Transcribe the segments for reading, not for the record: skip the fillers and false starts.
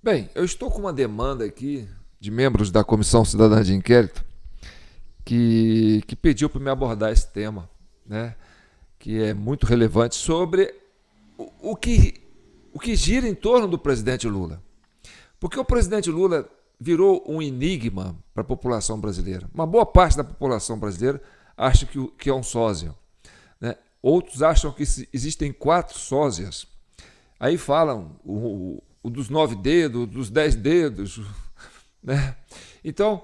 Bem, eu estou com uma demanda aqui de membros da Comissão Cidadã de Inquérito que pediu para me abordar esse tema, né? Que é muito relevante sobre o que gira em torno do presidente Lula. Porque o presidente Lula virou um enigma para a população brasileira. Uma boa parte da população brasileira acha que é um sósia, né? Outros acham que existem quatro sósias. Aí falam o dos 9 dedos, dos 10 dedos, né? Então,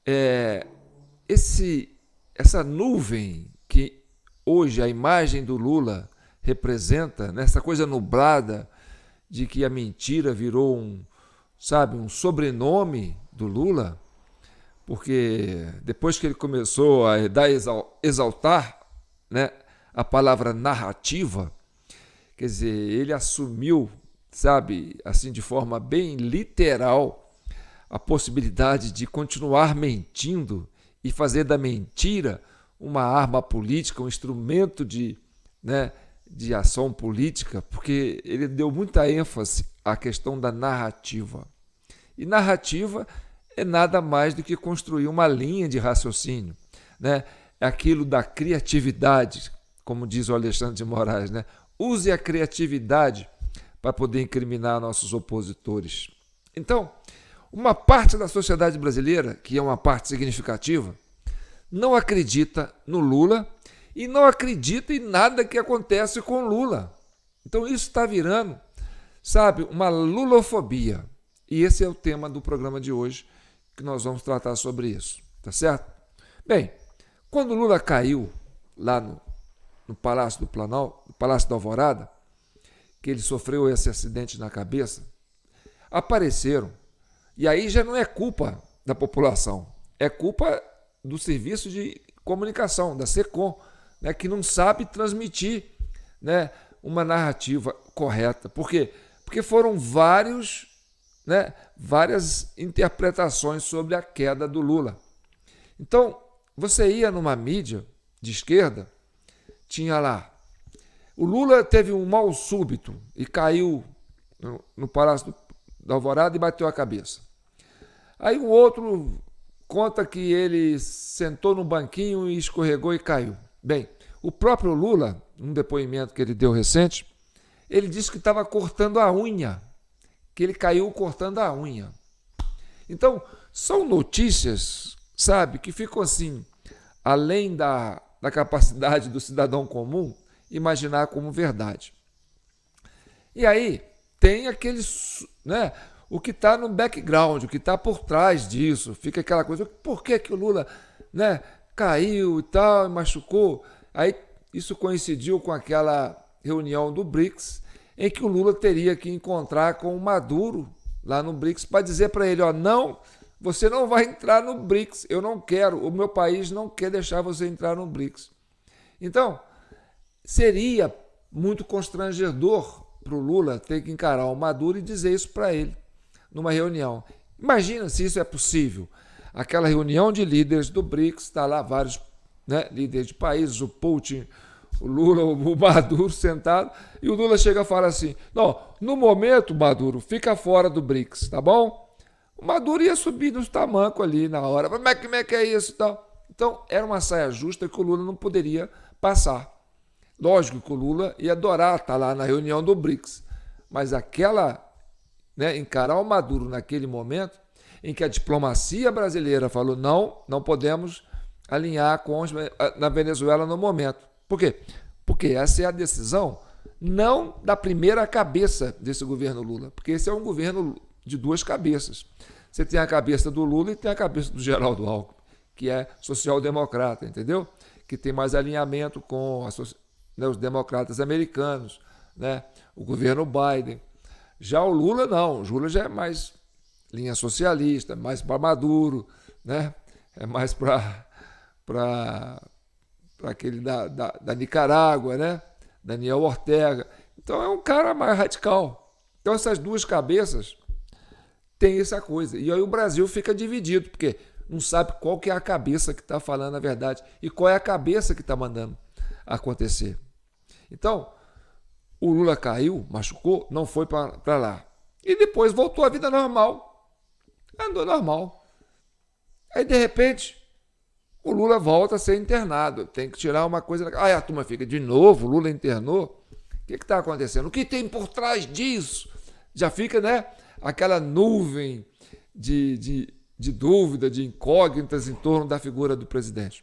é, essa nuvem que hoje a imagem do Lula representa, nessa coisa nublada de que a mentira virou um sobrenome do Lula, porque depois que ele começou a exaltar, né, a palavra narrativa, quer dizer, ele assumiu, assim de forma bem literal, a possibilidade de continuar mentindo e fazer da mentira uma arma política, um instrumento de ação política, porque ele deu muita ênfase à questão da narrativa. E narrativa é nada mais do que construir uma linha de raciocínio, né? É aquilo da criatividade, como diz o Alexandre de Moraes, né? Use a criatividade para poder incriminar nossos opositores. Então, uma parte da sociedade brasileira, que é uma parte significativa, não acredita no Lula e não acredita em nada que acontece com Lula. Então isso está virando, uma lulofobia. E esse é o tema do programa de hoje, que nós vamos tratar sobre isso, tá certo? Bem, quando Lula caiu lá no Palácio do Planalto, no Palácio da Alvorada, que ele sofreu esse acidente na cabeça, apareceram, e aí já não é culpa da população, é culpa do serviço de comunicação, da SECOM, né, que não sabe transmitir, né, uma narrativa correta. Por quê? Porque foram várias interpretações sobre a queda do Lula. Então, você ia numa mídia de esquerda, tinha lá, o Lula teve um mal súbito e caiu no Palácio da Alvorada e bateu a cabeça. Aí um outro conta que ele sentou no banquinho e escorregou e caiu. Bem, o próprio Lula, num depoimento que ele deu recente, ele disse que estava cortando a unha, que ele caiu cortando a unha. Então, são notícias, que ficam assim, além da capacidade do cidadão comum imaginar como verdade. E aí, tem o que está no background, o que está por trás disso, fica aquela coisa, por que o Lula, caiu e tal, e machucou? Aí isso coincidiu com aquela reunião do BRICS, em que o Lula teria que encontrar com o Maduro lá no BRICS para dizer para ele, não, você não vai entrar no BRICS, eu não quero, o meu país não quer deixar você entrar no BRICS. Então, seria muito constrangedor para o Lula ter que encarar o Maduro e dizer isso para ele numa reunião. Imagina se isso é possível. Aquela reunião de líderes do BRICS, está lá vários líderes de países, o Putin, o Lula, o Maduro sentado, e o Lula chega e fala assim, não, no momento, Maduro, fica fora do BRICS, tá bom? O Maduro ia subir nos tamancos ali na hora, como é que é isso e tal? Então, era uma saia justa que o Lula não poderia passar. Lógico que o Lula ia adorar estar lá na reunião do BRICS, mas encarar o Maduro naquele momento em que a diplomacia brasileira falou não podemos alinhar na Venezuela no momento. Por quê? Porque essa é a decisão não da primeira cabeça desse governo Lula, porque esse é um governo de duas cabeças. Você tem a cabeça do Lula e tem a cabeça do Geraldo Alckmin, que é social-democrata, entendeu? Que tem mais alinhamento com os democratas americanos, o governo Biden. Já o Lula não, o Lula já é mais linha socialista, mais para Maduro, é mais para aquele da Nicarágua, Daniel Ortega. Então é um cara mais radical. Então essas duas cabeças têm essa coisa. E aí o Brasil fica dividido, porque não sabe qual que é a cabeça que está falando a verdade e qual é a cabeça que está mandando acontecer. Então, o Lula caiu, machucou, não foi para lá. E depois voltou à vida normal. Andou normal. Aí, de repente, o Lula volta a ser internado. Tem que tirar uma coisa... Aí a turma fica, de novo, o Lula internou? O que está acontecendo? O que tem por trás disso? Já fica, né, aquela nuvem de dúvida, de incógnitas em torno da figura do presidente.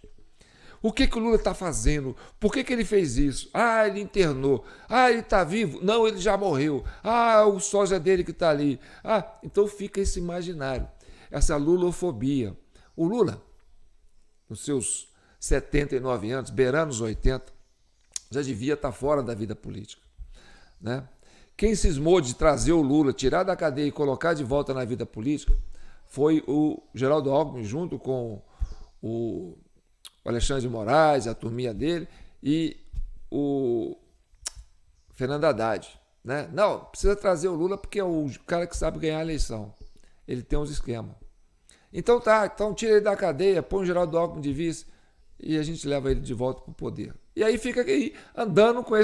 O que o Lula está fazendo? Por que ele fez isso? Ah, ele internou. Ah, ele está vivo? Não, ele já morreu. Ah, o sósia dele que está ali. Ah, então fica esse imaginário, essa lulofobia. O Lula, nos seus 79 anos, beirando os 80, já devia estar fora da vida política, né? Quem cismou de trazer o Lula, tirar da cadeia e colocar de volta na vida política foi o Geraldo Alckmin, junto com o Alexandre de Moraes, a turminha dele, e o Fernando Haddad, né? Não, precisa trazer o Lula porque é o cara que sabe ganhar a eleição. Ele tem uns esquemas. Então tira ele da cadeia, põe o Geraldo Alckmin de vice e a gente leva ele de volta para o poder. E aí fica aí andando com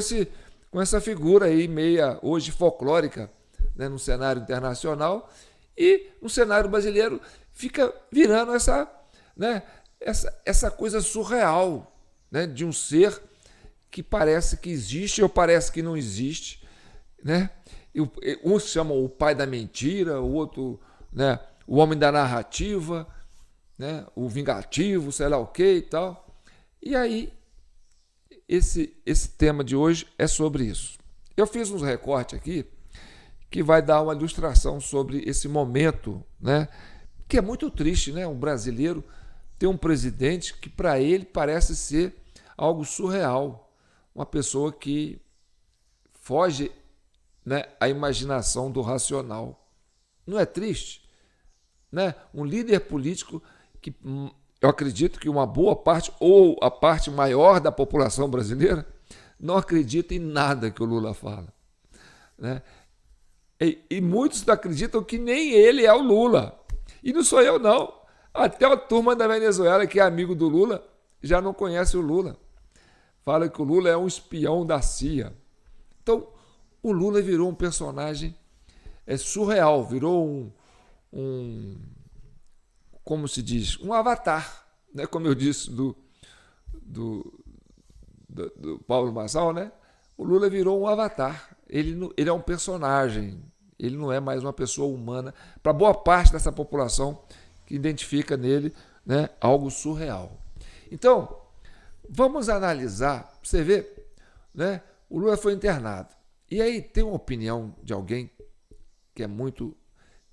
essa figura aí meia hoje folclórica, né, no cenário internacional, e no cenário brasileiro fica virando essa coisa surreal, né, de um ser que parece que existe ou parece que não existe, né? Um se chama o pai da mentira, o outro, né, o homem da narrativa, né, o vingativo, sei lá o que e tal. E aí esse tema de hoje é sobre isso. Eu fiz uns recortes aqui que vai dar uma ilustração sobre esse momento, né, que é muito triste, né? Um brasileiro ter um presidente que para ele parece ser algo surreal, uma pessoa que foge, né, à imaginação do racional. Não é triste? Né? Um líder político que eu acredito que uma boa parte, ou a parte maior da população brasileira, não acredita em nada que o Lula fala, né? E muitos acreditam que nem ele é o Lula. E não sou eu, não. Até a turma da Venezuela, que é amigo do Lula, já não conhece o Lula. Fala que o Lula é um espião da CIA. Então, o Lula virou um personagem surreal, virou como se diz, um avatar, né? Como eu disse do Paulo Marçal, né? O Lula virou um avatar. Ele é um personagem, ele não é mais uma pessoa humana, para boa parte dessa população que identifica nele, né, algo surreal. Então, vamos analisar, você vê, né? O Lula foi internado. E aí tem uma opinião de alguém que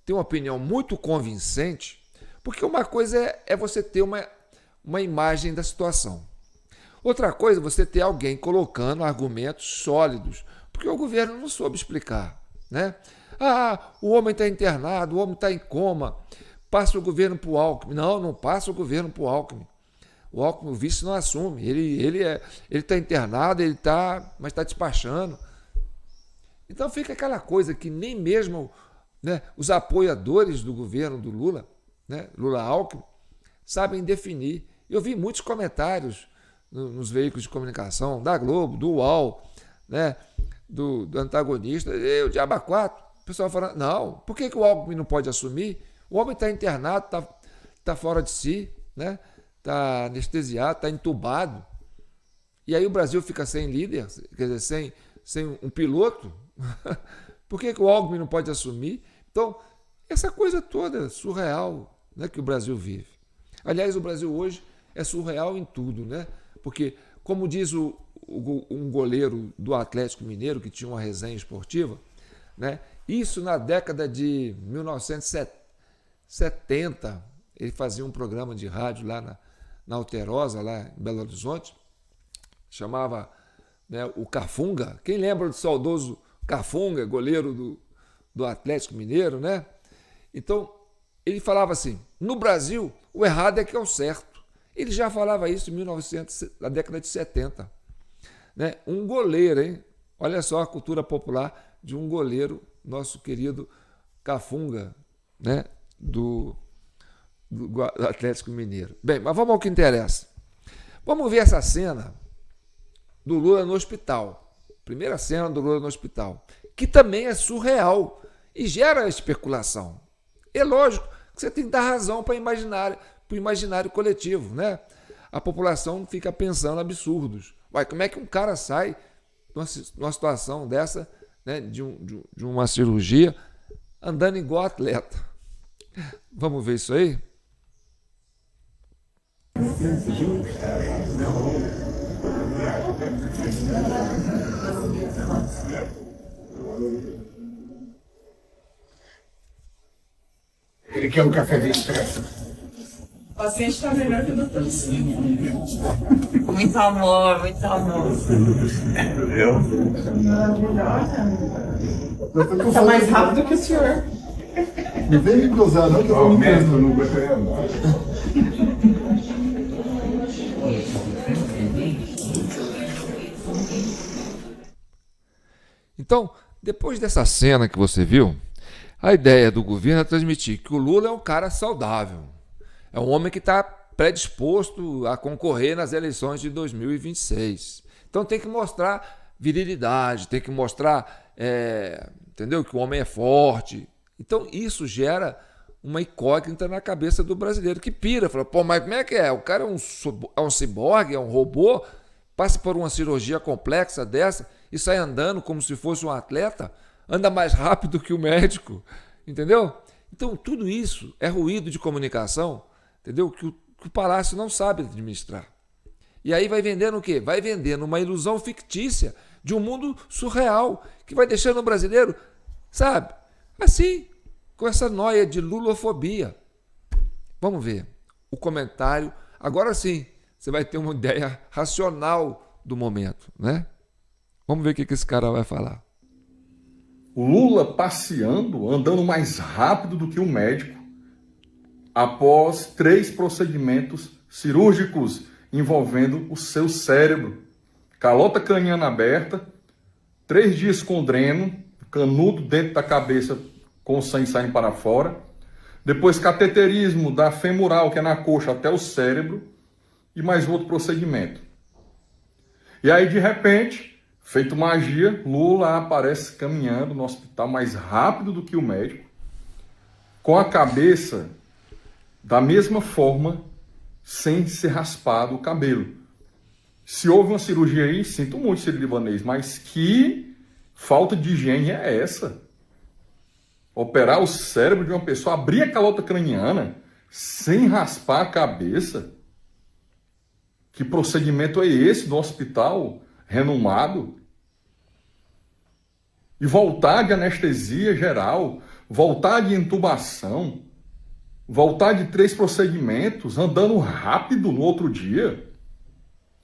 tem uma opinião muito convincente, porque uma coisa é você ter uma imagem da situação. Outra coisa é você ter alguém colocando argumentos sólidos, porque o governo não soube explicar, né? Ah, o homem está internado, o homem está em coma, passa o governo para o Alckmin. Não passa o governo para o Alckmin. O Alckmin, o vice, não assume. Ele está internado, mas está despachando. Então fica aquela coisa que nem mesmo, né, os apoiadores do governo do Lula, né, Lula-Alckmin, sabem definir. Eu vi muitos comentários nos veículos de comunicação, da Globo, do UOL, né, do antagonista, o Diabo 4, o pessoal falando, não, por que o Alckmin não pode assumir? O homem está internado, está fora de si, né, está anestesiado, está entubado. E aí o Brasil fica sem líder, quer dizer, sem um piloto. Por que o Alckmin não pode assumir? Então, essa coisa toda surreal, né, que o Brasil vive. Aliás, o Brasil hoje é surreal em tudo, né? Porque, como diz um goleiro do Atlético Mineiro, que tinha uma resenha esportiva, né? Isso na década de 1970, ele fazia um programa de rádio lá na Alterosa, lá em Belo Horizonte, chamava, né, o Cafunga. Quem lembra do saudoso Cafunga, goleiro do Atlético Mineiro, né? Então, ele falava assim, no Brasil, o errado é que é o certo. Ele já falava isso em na década de 70. Né? Um goleiro, hein? Olha só a cultura popular de um goleiro, nosso querido Cafunga, né? do Atlético Mineiro. Bem, mas vamos ao que interessa. Vamos ver essa cena do Lula no hospital. Primeira cena do Lula no hospital, que também é surreal. e gera especulação. É lógico que você tem que dar razão para o imaginário coletivo, né? A população fica pensando absurdos. Ué, como é que um cara sai de uma situação dessa, né, de uma cirurgia, andando igual atleta? Vamos ver isso aí? Ele quer um cafezinho expresso. O paciente está melhor que o doutor Silvio. Muito amor, muito amor. Eu? Está mais rápido que o senhor. Não vem me cruzar, não, que eu vou me cruzar. Não gostaria não. Então, depois dessa cena que você viu, a ideia do governo é transmitir que o Lula é um cara saudável. É um homem que está predisposto a concorrer nas eleições de 2026. Então tem que mostrar virilidade, tem que mostrar, entendeu? Que o homem é forte. Então isso gera uma incógnita na cabeça do brasileiro, que pira, fala, pô, mas como é que é? O cara é um ciborgue, é um robô, passa por uma cirurgia complexa dessa e sai andando como se fosse um atleta, anda mais rápido que o médico, entendeu? Então tudo isso é ruído de comunicação, entendeu? Que o Palácio não sabe administrar. E aí vai vendendo o quê? Vai vendendo uma ilusão fictícia de um mundo surreal, que vai deixando o brasileiro, sabe, assim, com essa noia de lulofobia. Vamos ver o comentário. Agora sim, você vai ter uma ideia racional do momento, né? Vamos ver o que esse cara vai falar. O Lula passeando, andando mais rápido do que o médico, após 3 procedimentos cirúrgicos envolvendo o seu cérebro. Calota craniana aberta, 3 dias com dreno, canudo dentro da cabeça com o sangue saindo para fora. Depois cateterismo da femoral, que é na coxa, até o cérebro. E mais outro procedimento. E aí, de repente, feito magia, Lula aparece caminhando no hospital mais rápido do que o médico, com a cabeça da mesma forma, sem ser raspado o cabelo. Se houve uma cirurgia aí, sinto muito, sírio-libanês, mas que falta de higiene é essa? Operar o cérebro de uma pessoa, abrir a calota craniana, sem raspar a cabeça? Que procedimento é esse no hospital renomado? E voltar de anestesia geral, voltar de intubação, voltar de 3 procedimentos, andando rápido no outro dia?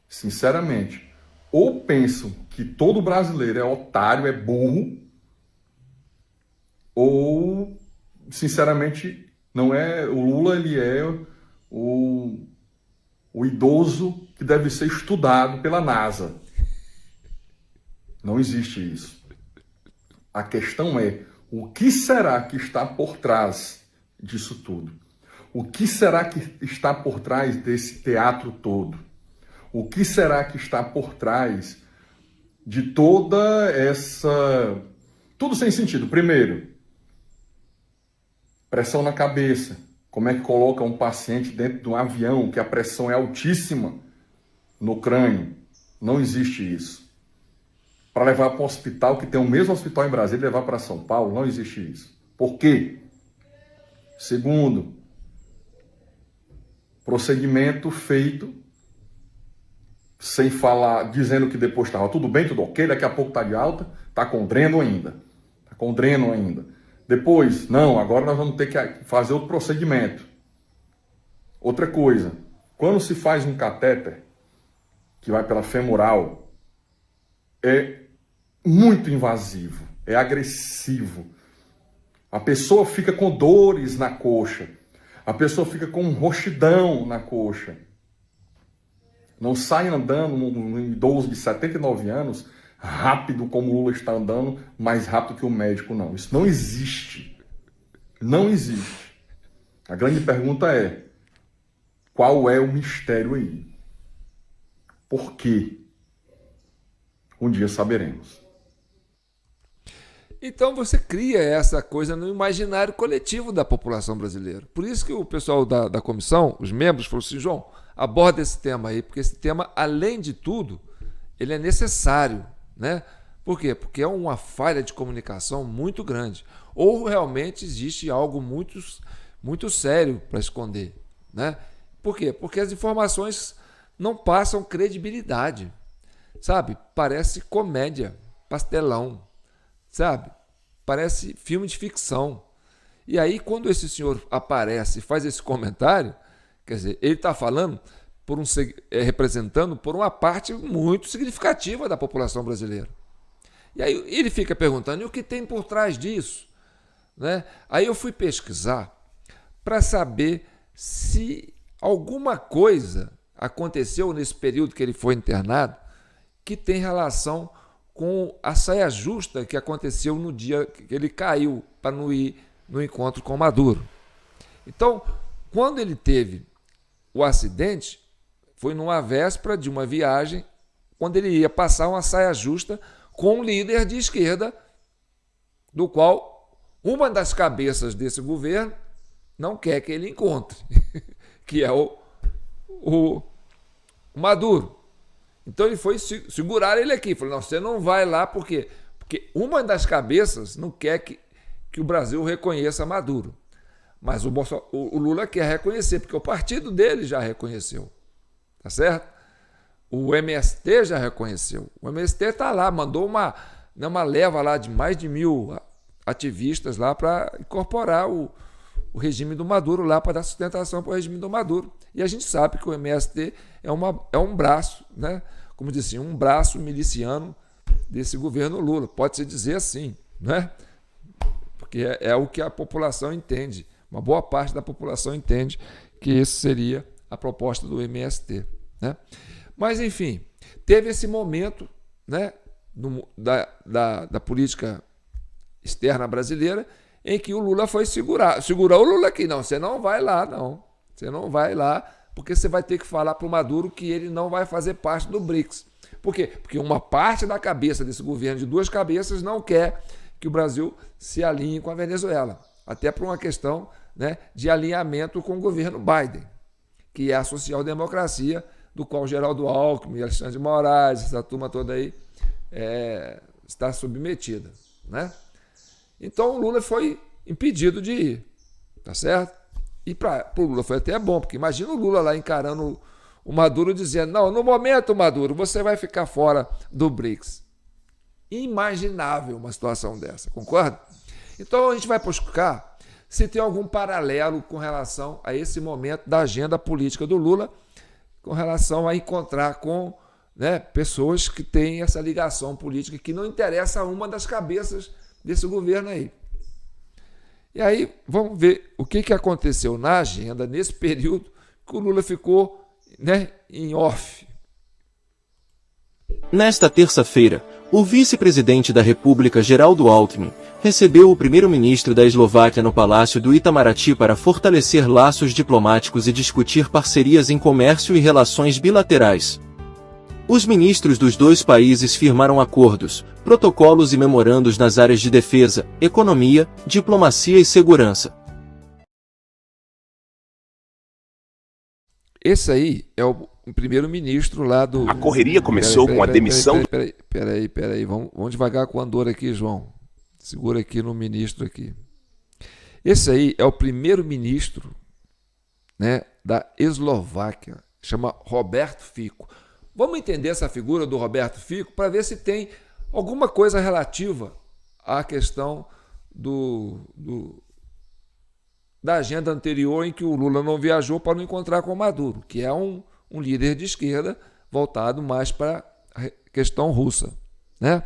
Sinceramente, ou pensam que todo brasileiro é otário, é burro, ou, sinceramente, não é. O Lula, ele é o idoso que deve ser estudado pela NASA. Não existe isso. A questão é, o que será que está por trás disso tudo? O que será que está por trás desse teatro todo? O que será que está por trás de toda essa... Tudo sem sentido. Primeiro, pressão na cabeça. Como é que coloca um paciente dentro de um avião que a pressão é altíssima no crânio? Não existe isso. Para levar para um hospital que tem o mesmo hospital em Brasília e levar para São Paulo, não existe isso. Por quê? Segundo, procedimento feito sem falar, dizendo que depois estava tudo bem, tudo ok, daqui a pouco está de alta, está com dreno ainda. Está com dreno ainda. Depois, não, agora nós vamos ter que fazer outro procedimento. Outra coisa, quando se faz um catéter, que vai pela femoral, é muito invasivo, é agressivo. A pessoa fica com dores na coxa, a pessoa fica com roxidão na coxa. Não sai andando um idoso de 79 anos rápido como o Lula está andando, mais rápido que o médico, não. Isso não existe. Não existe. A grande pergunta é, qual é o mistério aí? Por quê? Um dia saberemos. Então você cria essa coisa no imaginário coletivo da população brasileira. Por isso que o pessoal da comissão, os membros, falou assim: João, aborda esse tema aí, porque esse tema, além de tudo, ele é necessário, né? Por quê? Porque é uma falha de comunicação muito grande. Ou realmente existe algo muito sério para esconder, né? Por quê? Porque as informações não passam credibilidade, sabe? Parece comédia, pastelão, sabe? Parece filme de ficção. E aí, quando esse senhor aparece e faz esse comentário, quer dizer, ele está falando representando por uma parte muito significativa da população brasileira. E aí ele fica perguntando: e o que tem por trás disso? Né? Aí eu fui pesquisar para saber se alguma coisa aconteceu nesse período que ele foi internado que tem relação com a saia justa que aconteceu no dia que ele caiu para não ir no encontro com Maduro. Então, quando ele teve o acidente, foi numa véspera de uma viagem, quando ele ia passar uma saia justa com um líder de esquerda, do qual uma das cabeças desse governo não quer que ele encontre, que é o Maduro. Então ele foi segurar ele aqui, falou: não, você não vai lá, por quê? Porque uma das cabeças não quer que o Brasil reconheça Maduro. Mas o Lula quer reconhecer, porque o partido dele já reconheceu. Tá certo? O MST já reconheceu. O MST está lá, mandou uma leva lá de mais de 1.000 ativistas lá para incorporar o regime do Maduro lá, para dar sustentação para o regime do Maduro. E a gente sabe que o MST é um braço, né? Como disse, um braço miliciano desse governo Lula. Pode-se dizer assim, né? Porque é o que a população entende. Uma boa parte da população entende que esse seria a proposta do MST, né? Mas, enfim, teve esse momento, né, da política externa brasileira em que o Lula foi segurou o Lula aqui. Não, você não vai lá, não. Você não vai lá, porque você vai ter que falar para o Maduro que ele não vai fazer parte do BRICS. Por quê? Porque uma parte da cabeça desse governo de duas cabeças não quer que o Brasil se alinhe com a Venezuela. Até por uma questão, né, de alinhamento com o governo Biden, que é a social-democracia, do qual Geraldo Alckmin, Alexandre de Moraes, essa turma toda aí está submetida, né? Então o Lula foi impedido de ir, tá certo? E para o Lula foi até bom, porque imagina o Lula lá encarando o Maduro dizendo: não, no momento, Maduro, você vai ficar fora do BRICS. Imaginável uma situação dessa, concorda? Então a gente vai buscar se tem algum paralelo com relação a esse momento da agenda política do Lula, com relação a encontrar com, né, pessoas que têm essa ligação política que não interessa a uma das cabeças desse governo aí. E aí vamos ver o que aconteceu na agenda nesse período que o Lula ficou, né, em off. Nesta terça-feira, o vice-presidente da República, Geraldo Alckmin, recebeu o primeiro-ministro da Eslováquia no Palácio do Itamaraty para fortalecer laços diplomáticos e discutir parcerias em comércio e relações bilaterais. Os ministros dos dois países firmaram acordos, protocolos e memorandos nas áreas de defesa, economia, diplomacia e segurança. Esse aí é o primeiro-ministro lá do... A correria começou com a demissão... Peraí, vamos devagar com o andor aqui, João. Segura aqui no ministro aqui. Esse aí é o primeiro-ministro, né, da Eslováquia, chama Roberto Fico. Vamos entender essa figura do Roberto Fico para ver se tem alguma coisa relativa à questão da agenda anterior em que o Lula não viajou para não encontrar com o Maduro, que é um líder de esquerda voltado mais para a questão russa, né?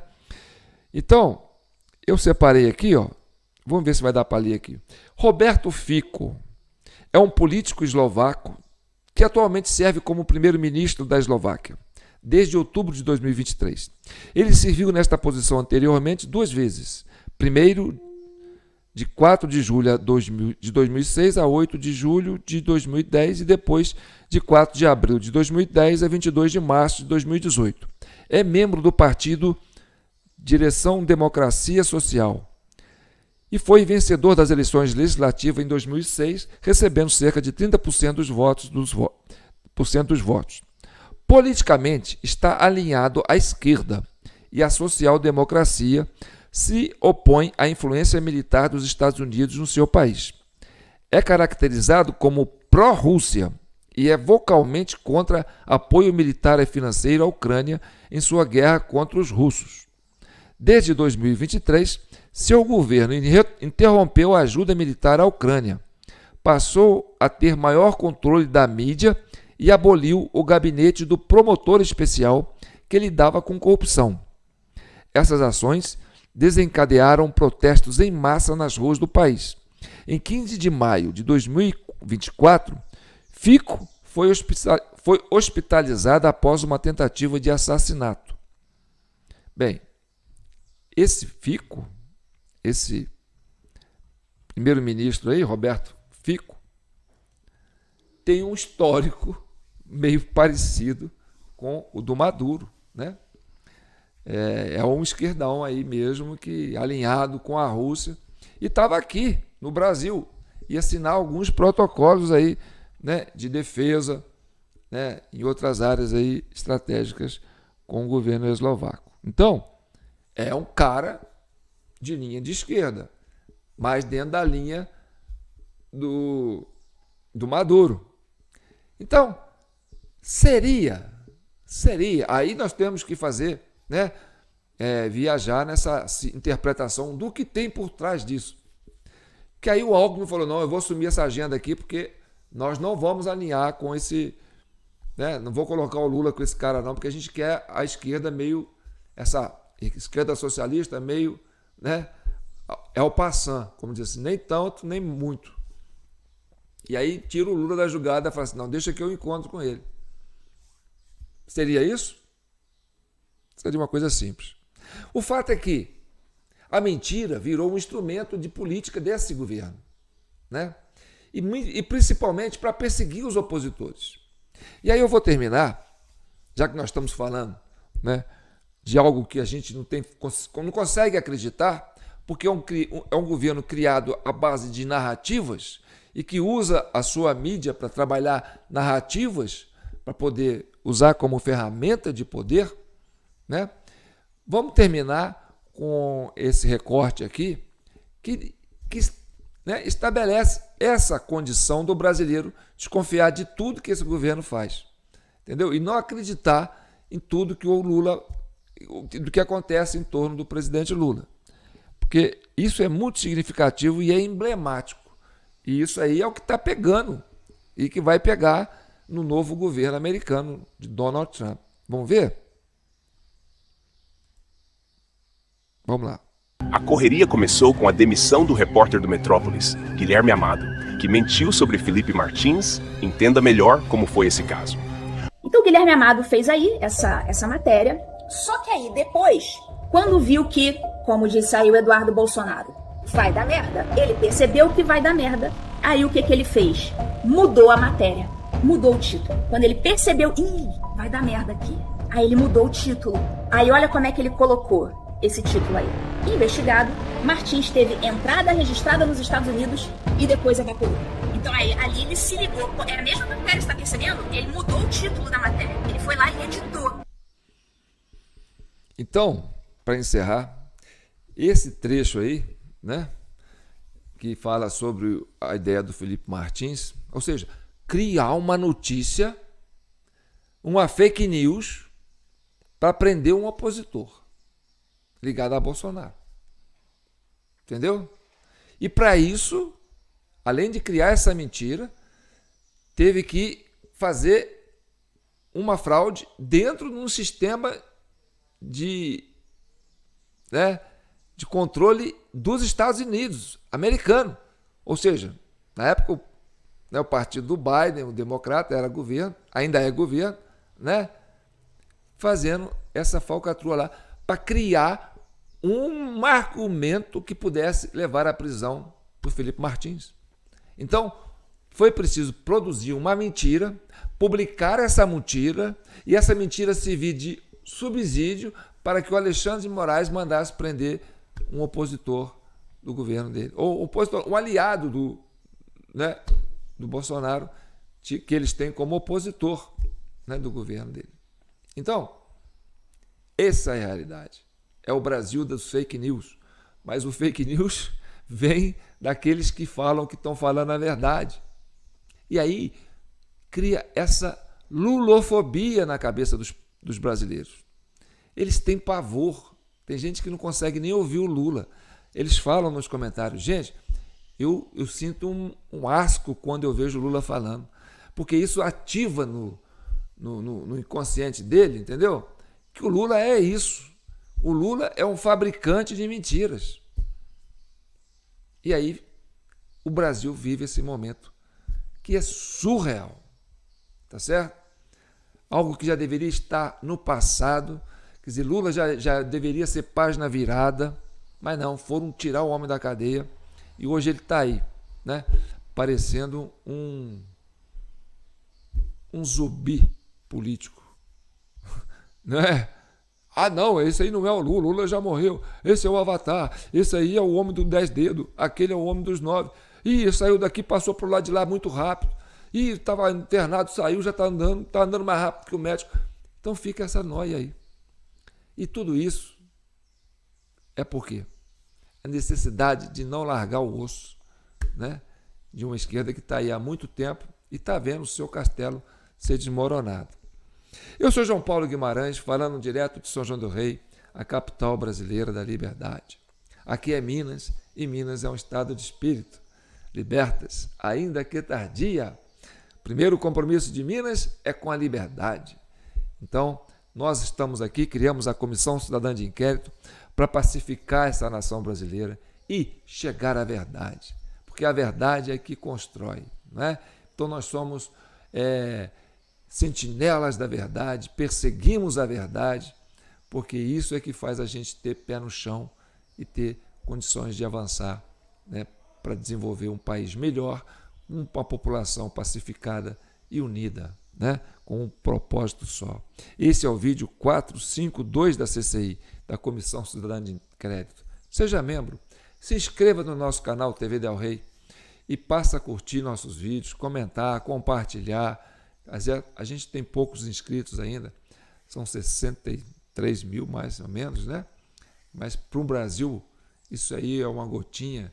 Então, eu separei aqui, ó, vamos ver se vai dar para ler aqui. Roberto Fico é um político eslovaco que atualmente serve como primeiro-ministro da Eslováquia, desde outubro de 2023. Ele serviu nesta posição anteriormente 2 vezes. Primeiro, de 4 de julho de 2006 a 8 de julho de 2010 e depois de 4 de abril de 2010 a 22 de março de 2018. É membro do partido Direção Democracia Social, e foi vencedor das eleições legislativas em 2006, recebendo cerca de 30% dos votos. Politicamente, está alinhado à esquerda e a social-democracia se opõe à influência militar dos Estados Unidos no seu país. É caracterizado como pró-Rússia e é vocalmente contra apoio militar e financeiro à Ucrânia em sua guerra contra os russos. Desde 2023, seu governo interrompeu a ajuda militar à Ucrânia, passou a ter maior controle da mídia e aboliu o gabinete do promotor especial que lidava com corrupção. Essas ações desencadearam protestos em massa nas ruas do país. Em 15 de maio de 2024, Fico foi hospitalizada após uma tentativa de assassinato. Bem, esse Fico, esse primeiro-ministro aí, Roberto Fico, tem um histórico meio parecido com o do Maduro, né? É um esquerdão aí mesmo, que alinhado com a Rússia, e estava aqui no Brasil, e assinar alguns protocolos aí, né, de defesa, né, em outras áreas aí estratégicas com o governo eslovaco. Então, é um cara de linha de esquerda, mas dentro da linha do Maduro. Então, seria, aí nós temos que fazer, né, viajar nessa interpretação do que tem por trás disso. Que aí o Alckmin falou, não, eu vou assumir essa agenda aqui porque nós não vamos alinhar com esse, né, não vou colocar o Lula com esse cara não, porque a gente quer a esquerda meio, essa esquerda socialista meio, né, é o passant, como diz assim, nem tanto, nem muito. E aí tira o Lula da jogada e fala assim, não, deixa que eu encontro com ele. Seria isso? Seria uma coisa simples. O fato é que a mentira virou um instrumento de política desse governo, né? E principalmente para perseguir os opositores. E aí eu vou terminar, já que nós estamos falando, né, de algo que a gente não consegue acreditar, porque é um governo criado à base de narrativas e que usa a sua mídia para trabalhar narrativas, para poder usar como ferramenta de poder, né? Vamos terminar com esse recorte aqui, que né, estabelece essa condição do brasileiro desconfiar de tudo que esse governo faz, entendeu? E não acreditar em tudo que o Lula, do que acontece em torno do presidente Lula, porque isso é muito significativo e é emblemático. E isso aí é o que está pegando e que vai pegar no novo governo americano de Donald Trump. Vamos ver? Vamos lá. A correria começou com a demissão do repórter do Metrópolis, Guilherme Amado, que mentiu sobre Felipe Martins. Entenda melhor como foi esse caso. Então o Guilherme Amado fez aí essa matéria, só que aí depois, quando viu que, como disse aí o Eduardo Bolsonaro, vai dar merda, ele percebeu que vai dar merda, aí o que ele fez? Mudou a matéria, mudou o título. Quando ele percebeu, vai dar merda aqui, aí ele mudou o título. Aí olha como é que ele colocou esse título aí. Investigado, Martins teve entrada registrada nos Estados Unidos e depois evaporou. Então aí, ali ele se ligou. É a mesma matéria, você tá percebendo? Ele mudou o título da matéria. Ele foi lá e editou. Então, para encerrar, esse trecho aí, né, que fala sobre a ideia do Felipe Martins, ou seja, criar uma notícia, uma fake news, para prender um opositor ligado a Bolsonaro. Entendeu? E para isso, além de criar essa mentira, teve que fazer uma fraude dentro de um sistema de controle dos Estados Unidos, americano. Ou seja, na época, o partido do Biden, o democrata, era governo, ainda é governo, né? Fazendo essa falcatrua lá, para criar um argumento que pudesse levar à prisão do Felipe Martins. Então, foi preciso produzir uma mentira, publicar essa mentira, e essa mentira servir de subsídio para que o Alexandre de Moraes mandasse prender um opositor do governo dele, ou opositor, um aliado do, né, do Bolsonaro, que eles têm como opositor, né, do governo dele. Então, essa é a realidade. É o Brasil das fake news. Mas o fake news vem daqueles que falam que estão falando a verdade. E aí cria essa lulofobia na cabeça dos brasileiros. Eles têm pavor. Tem gente que não consegue nem ouvir o Lula. Eles falam nos comentários, gente, eu sinto um asco quando eu vejo o Lula falando, porque isso ativa no inconsciente dele, entendeu? Que o Lula é isso. O Lula é um fabricante de mentiras. E aí o Brasil vive esse momento que é surreal, tá certo? Algo que já deveria estar no passado, quer dizer, Lula já deveria ser página virada, mas não, foram tirar o homem da cadeia e hoje ele está aí, né? Parecendo um zumbi político, não é? Ah, não, esse aí não é o Lula já morreu. Esse é o Avatar, esse aí é o homem dos 10 dedos, aquele é o homem dos 9. Ih, saiu daqui, passou pro lado de lá muito rápido. Ih, estava internado, saiu, já está andando mais rápido que o médico. Então fica essa noia aí. E tudo isso é por quê? A necessidade de não largar o osso, né? De uma esquerda que está aí há muito tempo e está vendo o seu castelo ser desmoronado. Eu sou João Paulo Guimarães, falando direto de São João do Rei, a capital brasileira da liberdade. Aqui é Minas, e Minas é um estado de espírito. Libertas, ainda que tardia. O primeiro compromisso de Minas é com a liberdade. Então, nós estamos aqui, criamos a Comissão Cidadã de Inquérito para pacificar essa nação brasileira e chegar à verdade. Porque a verdade é que constrói, não é? Então, nós somos sentinelas da verdade, perseguimos a verdade, porque isso é que faz a gente ter pé no chão e ter condições de avançar, né, para desenvolver um país melhor, uma população pacificada e unida, né, com um propósito só. Esse é o vídeo 452 da CCI, da Comissão Cidadã de Inquérito. Seja membro, se inscreva no nosso canal TV Del Rey e passe a curtir nossos vídeos, comentar, compartilhar. A gente tem poucos inscritos ainda, são 63 mil mais ou menos, né? Mas para o Brasil, isso aí é uma gotinha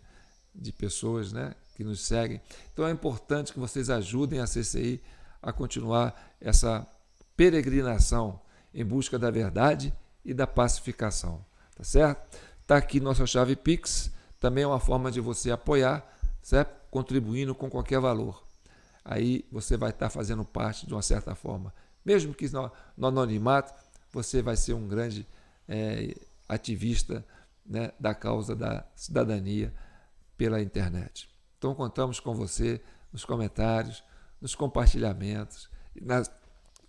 de pessoas, né, que nos seguem. Então é importante que vocês ajudem a CCI a continuar essa peregrinação em busca da verdade e da pacificação, tá certo? Está aqui nossa chave Pix, também é uma forma de você apoiar, certo? Contribuindo com qualquer valor. Aí você vai estar fazendo parte de uma certa forma. Mesmo que no anonimato, você vai ser um grande ativista, né, da causa da cidadania pela internet. Então contamos com você nos comentários, nos compartilhamentos,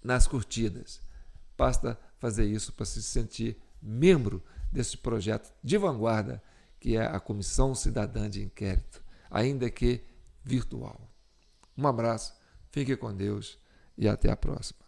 nas curtidas. Basta fazer isso para se sentir membro desse projeto de vanguarda que é a Comissão Cidadã de Inquérito, ainda que virtual. Um abraço, fique com Deus e até a próxima.